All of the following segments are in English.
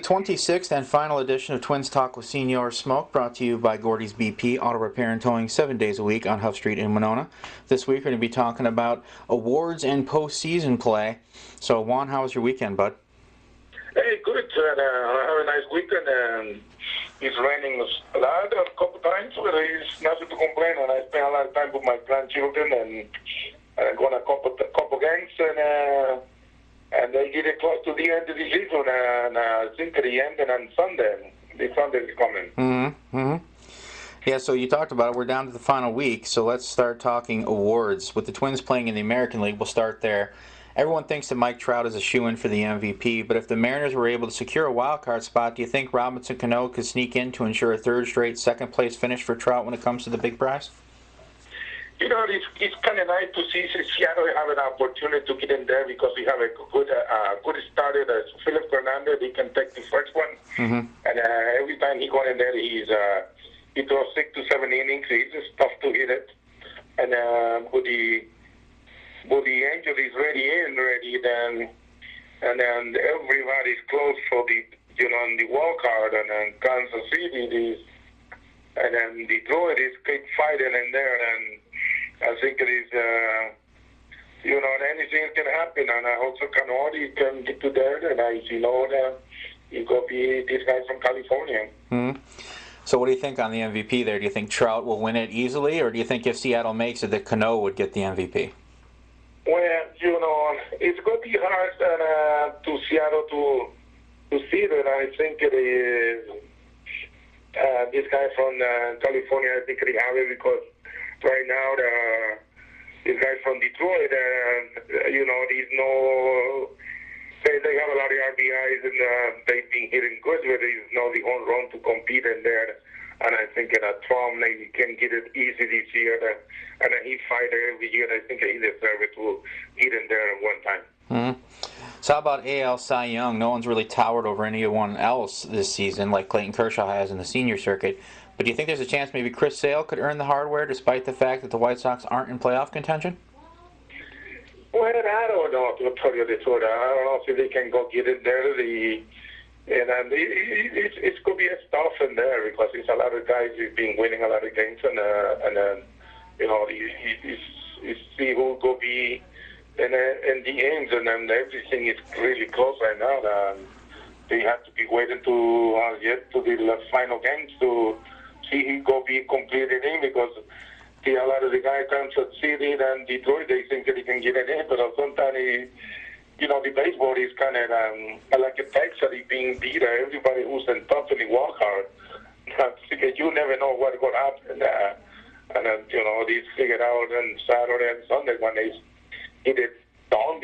26th and final edition of Twins Talk with Senor Smoke, brought to you by Gordie's BP Auto Repair and Towing 7 days a week on Huff Street in Winona. This week we're going to be talking about awards and postseason play. So, Juan, how was your weekend, bud? Hey, good. I have a nice weekend. It's raining a lot, a couple times, but it's nothing to complain. And I spent a lot of time with my grandchildren and going a couple games, and they get it close to the end of the season, and I think the ending on Sunday. The Sunday is coming. Yeah, so you talked about it. We're down to the final week, so let's start talking awards. With the Twins playing in the American League, we'll start there. Everyone thinks that Mike Trout is a shoo-in for the MVP, but if the Mariners were able to secure a wild card spot, do you think Robinson Cano could sneak in to ensure a third straight second-place finish for Trout when it comes to the big prize? You know, it's kind of nice to see Seattle have an opportunity to get in there because we have a good starter. That's Philip Fernandez. He can take the first one. And every time he got in there, he throws 6 to 7 innings. It's just tough to hit it. And with the Angels is ready, then everybody's close for the wild card, and then Kansas City and then Detroit is keep fighting in there, and I think it is, anything can happen, and I hope Gordie can get to there, and I that he's going to be this guy from California. So what do you think on the MVP there? Do you think Trout will win it easily, or do you think if Seattle makes it, that Cano would get the MVP? Well, it's going to be hard to Seattle to see that. I think it is this guy from California, I think they have it because right now, this guy from Detroit, there's no. They have a lot of RBIs and they've been hitting good, but there's no the home run to compete in there. And I think Trump maybe can get it easy this year. And he fight every year. I think he deserves it to get in there at one time. So how about AL Cy Young? No one's really towered over anyone else this season like Clayton Kershaw has in the senior circuit. But do you think there's a chance maybe Chris Sale could earn the hardware despite the fact that the White Sox aren't in playoff contention? Well, I don't know, to tell you the truth. I don't know if they can go get it there. It's going to be a stuff in there because it's a lot of guys who've been winning a lot of games, and you see who will be in the ends, and then everything is really close right now. They have to be waiting to get to the final games to see who go be completed in because a lot of the guys Kansas City and Detroit, they think that they can get it in, but sometimes the baseball is kind of like a Texas being beat. Everybody who's in top in the wild card, you never know what's going to happen. And then, they figure out on Saturday and Sunday when they hit it down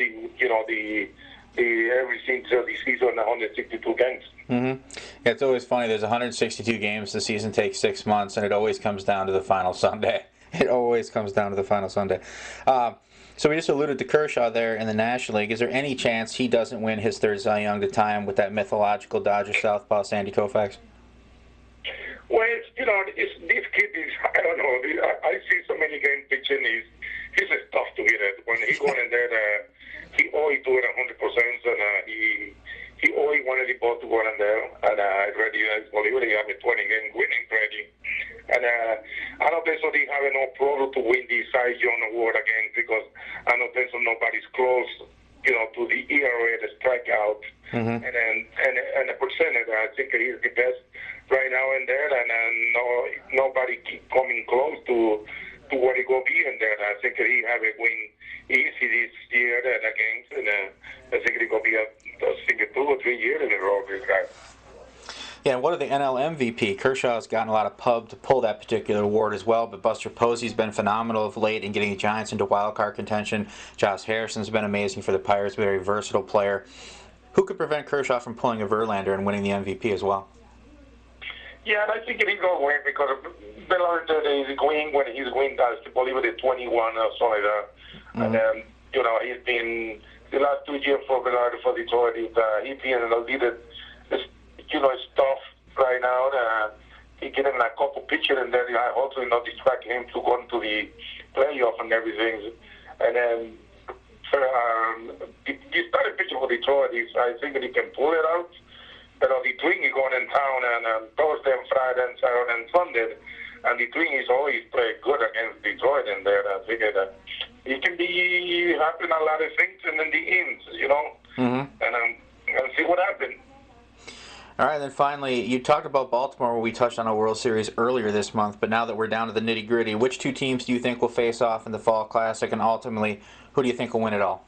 everything to the season, 162 games. Yeah, it's always funny. There's 162 games. The season takes 6 months, and it always comes down to the final Sunday. It always comes down to the final Sunday. So we just alluded to Kershaw there in the National League. Is there any chance he doesn't win his third Cy Young to tie him with that mythological Dodger southpaw Sandy Koufax? Well, this kid is, I don't know. I see so many games pitching. He's just tough to hit it. When he going in there, he always do it 100%, and he always wanted the ball to go in there. And I read he already have a 20-game winning ready. And I don't think so they have no problem to win the Cy Young award again because I don't think so nobody's close, to the ERA, the strikeout, and the percentage. I think he's the best right now in there, and nobody keep coming close to what he will be in there. I think he have a win easy this year against, and I think it will be a 2 or 3 years in a row this guy. Yeah, and what of the NL MVP? Kershaw's gotten a lot of pub to pull that particular award as well, but Buster Posey's been phenomenal of late in getting the Giants into wild card contention. Josh Harrison's been amazing for the Pirates, very versatile player. Who could prevent Kershaw from pulling a Verlander and winning the MVP as well? Yeah, and I think he's going to win because Verlander is going when he's going, I believe it is 21 or so like that. And then, he's been the last 2 years for Verlander for Detroit. He's been a leader. It's tough right now. He getting a couple pitches and then I also distract him to go into the playoff and everything. And then he started pitching for Detroit. I think that he can pull it out. the Twin is going in town and Thursday and Friday and Saturday and Sunday. And the Twin is always play good against Detroit in there. I figure that it can be happen a lot of things and in the ends, you know. Mm-hmm. And see what happens. All right, then finally, you talked about Baltimore when we touched on a World Series earlier this month, but now that we're down to the nitty-gritty, which two teams do you think will face off in the Fall Classic, and ultimately, who do you think will win it all?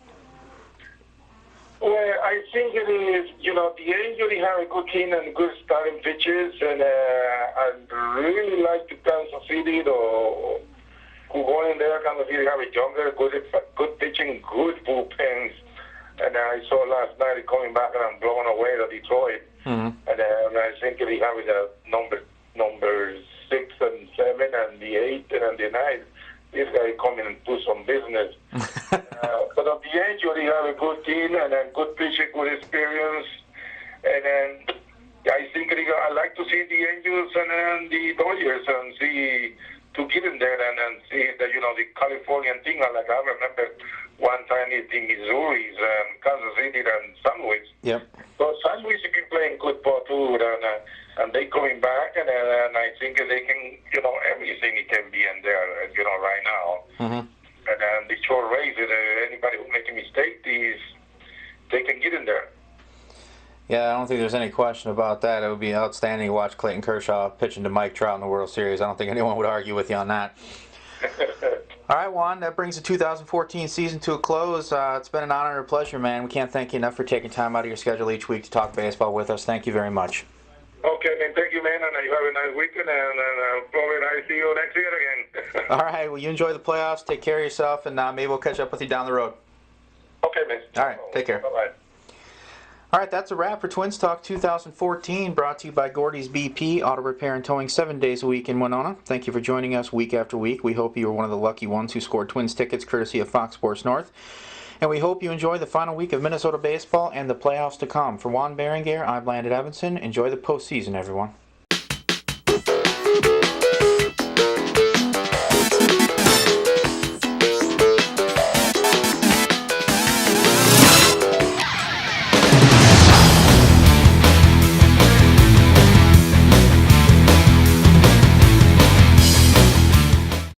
Well, I think it is, you know, the Angels have a good team and good starting pitchers, and I'd really like to Kansas City to who go in there. Kansas City have a younger, good pitching, good bullpens, and I saw last night it coming back and blowing away to Detroit. Mm-hmm. And I think they have the number 6 and 7 and the 8 and the 9. This guy come in and do some business. But on the Angels, they have a good team and a good pitching, good experience. And then I think I like to see the Angels and the Dodgers and see to get in there and see the the Californian thing. Like I remember one time it's in Missouri and Kansas City and St. Louis. Yep. So St. Louis have been playing good ball too, and they coming back, and I think they can, everything it can be in there, right now. Mm-hmm. And the short race, anybody who make a mistake, they can get in there. Yeah, I don't think there's any question about that. It would be outstanding to watch Clayton Kershaw pitching to Mike Trout in the World Series. I don't think anyone would argue with you on that. All right, Juan, that brings the 2014 season to a close. It's been an honor and a pleasure, man. We can't thank you enough for taking time out of your schedule each week to talk baseball with us. Thank you very much. Okay, man. Thank you, man, and you have a nice weekend, and probably I see you next year again. All right, well, you enjoy the playoffs. Take care of yourself, and maybe we'll catch up with you down the road. Okay, man. All right, take care. Bye-bye. All right, that's a wrap for Twins Talk 2014, brought to you by Gordie's BP, auto repair and towing 7 days a week in Winona. Thank you for joining us week after week. We hope you are one of the lucky ones who scored Twins tickets courtesy of Fox Sports North. And we hope you enjoy the final week of Minnesota baseball and the playoffs to come. For Juan Berenguer, I'm Landon Evanson. Enjoy the postseason, everyone.